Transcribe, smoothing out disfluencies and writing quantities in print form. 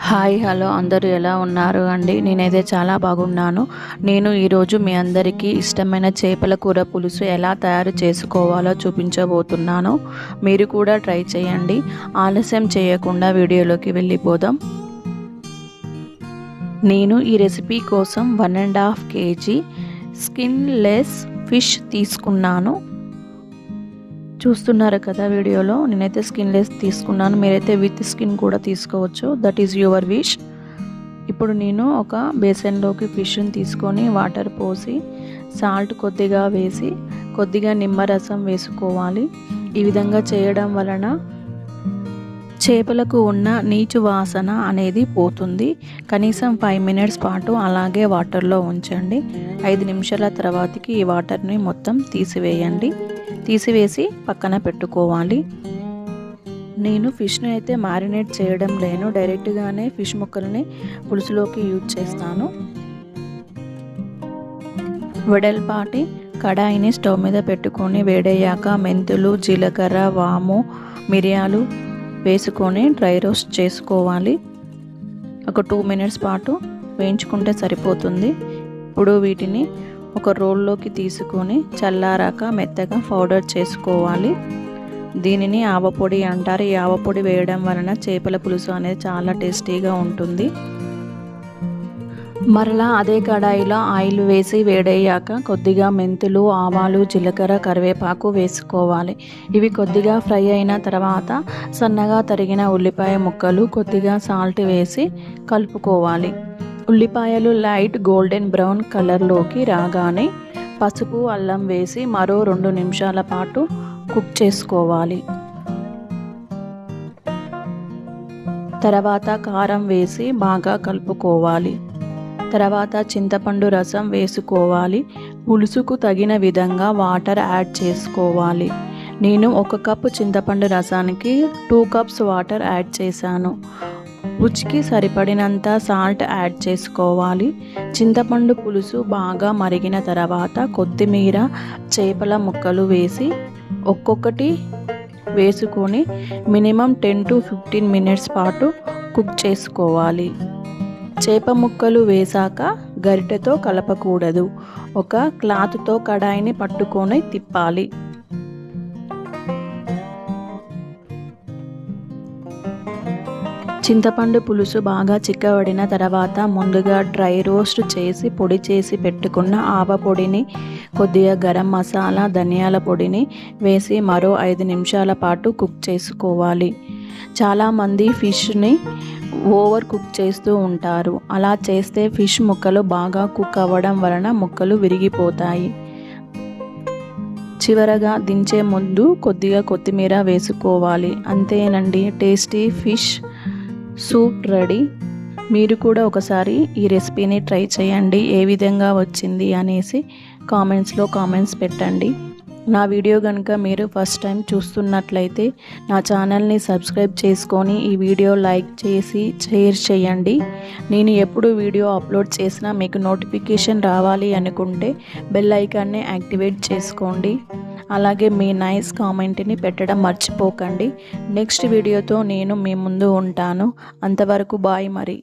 Hi hello అందరూ ఎలా ఉన్నారు అండి? నేనైతే చాలా బాగున్నాను. నేను ఈరోజు మీ అందరికీ ఇష్టమైన చేపల కూర పులుసు ఎలా తయారు చేసుకోవాలో చూపించబోతున్నాను. మీరు కూడా ట్రై చేయండి. ఆలస్యం చేయకుండా వీడియోలోకి వెళ్ళిపోదాం. నేను ఈ రెసిపీ కోసం 1.5 kg స్కిన్లెస్ ఫిష్ తీసుకున్నాను. చూస్తున్నారు కదా వీడియోలో, నేనైతే స్కిన్లెస్ తీసుకున్నాను. మీరైతే విత్ స్కిన్ కూడా తీసుకోవచ్చు, దట్ ఈజ్ యువర్ విష్. ఇప్పుడు నేను ఒక బేసన్లోకి ఫిష్ని తీసుకొని వాటర్ పోసి సాల్ట్ కొద్దిగా వేసి కొద్దిగా నిమ్మరసం వేసుకోవాలి. ఈ విధంగా చేయడం వలన చేపలకు ఉన్న నీచు వాసన అనేది పోతుంది. కనీసం 5 minutes పాటు అలాగే వాటర్లో ఉంచండి. 5 నిమిషాల తర్వాతకి ఈ వాటర్ని మొత్తం తీసివేసి పక్కన పెట్టుకోవాలి. నేను ఫిష్ని అయితే మ్యారినేట్ చేయడం లేను, డైరెక్ట్గానే ఫిష్ ముక్కల్ని పులుసులోకి యూజ్ చేస్తాను. వెడల్పాటి కడాయిని స్టవ్ మీద పెట్టుకొని వేడయ్యాక మెంతులు, జీలకర్ర, వాము, మిరియాలు వేసుకొని డ్రై రోస్ట్ చేసుకోవాలి. ఒక 2 minutes పాటు వేయించుకుంటే సరిపోతుంది. ఇప్పుడు వీటిని ఒక రోల్లోకి తీసుకొని చల్లారాక మెత్తగా పౌడర్ చేసుకోవాలి. దీనిని ఆవపొడి అంటారు. ఈ ఆవపొడి వేయడం వలన చేపల పులుసు అనేది చాలా టేస్టీగా ఉంటుంది. మరలా అదే కడాయిలో ఆయిల్ వేసి వేడయ్యాక కొద్దిగా మెంతులు, ఆవాలు, జీలకర్ర, కరివేపాకు వేసుకోవాలి. ఇవి కొద్దిగా ఫ్రై అయిన తర్వాత సన్నగా తరిగిన ఉల్లిపాయ ముక్కలు, కొద్దిగా సాల్ట్ వేసి కలుపుకోవాలి. ఉల్లిపాయలు లైట్ గోల్డెన్ బ్రౌన్ కలర్లోకి రాగానే పసుపు, అల్లం వేసి మరో 2 నిమిషాల పాటు కుక్ చేసుకోవాలి. తర్వాత కారం వేసి బాగా కలుపుకోవాలి. తర్వాత చింతపండు రసం వేసుకోవాలి. పులుసుకు తగిన విధంగా వాటర్ యాడ్ చేసుకోవాలి. నేను 1 కప్పు చింతపండు రసానికి 2 cups వాటర్ యాడ్ చేశాను. రుచికి సరిపడినంత సాల్ట్ యాడ్ చేసుకోవాలి. చింతపండు పులుసు బాగా మరిగిన తర్వాత కొత్తిమీర, చేపల ముక్కలు వేసి ఒక్కొక్కటి వేసుకొని మినిమం 10 to 15 minutes పాటు కుక్ చేసుకోవాలి. చేప ముక్కలు వేశాక గరిటెతో కలపకూడదు. ఒక క్లాత్తో కడాయిని పట్టుకొని తిప్పాలి. చింతపండు పులుసు బాగా చిక్కబడిన తర్వాత ముందుగా డ్రై రోస్ట్ చేసి పొడి చేసి పెట్టుకున్న ఆవపొడిని, కొద్దిగా గరం మసాలా, ధనియాల పొడిని వేసి మరో 5 నిమిషాల పాటు కుక్ చేసుకోవాలి. చాలామంది ఫిష్ని ఓవర్ కుక్ చేస్తూ ఉంటారు. అలా చేస్తే ఫిష్ ముక్కలు బాగా కుక్ అవ్వడం వలన ముక్కలు విరిగిపోతాయి. చివరగా దించే ముందు కొద్దిగా కొత్తిమీర వేసుకోవాలి. అంతేనండి, టేస్టీ ఫిష్ సూప్ రెడీ. మీరు కూడా ఒకసారి ఈ రెసిపీని ట్రై చేయండి. ఏ విధంగా వచ్చింది అనేసి కామెంట్స్లో కామెంట్స్ పెట్టండి. నా వీడియో కనుక మీరు ఫస్ట్ టైం చూస్తున్నట్లయితే నా ఛానల్ని సబ్స్క్రైబ్ చేసుకొని ఈ వీడియో లైక్ చేసి షేర్ చేయండి. నేను ఎప్పుడు వీడియో అప్లోడ్ చేసినా మీకు నోటిఫికేషన్ రావాలి అనుకుంటే బెల్ ఐకాన్ని యాక్టివేట్ చేసుకోండి. అలాగే మీ నైస్ కామెంట్ని పెట్టడం మర్చిపోకండి. నెక్స్ట్ వీడియోతో నేను మీ ముందు ఉంటాను. అంతవరకు బాయ్ మరి.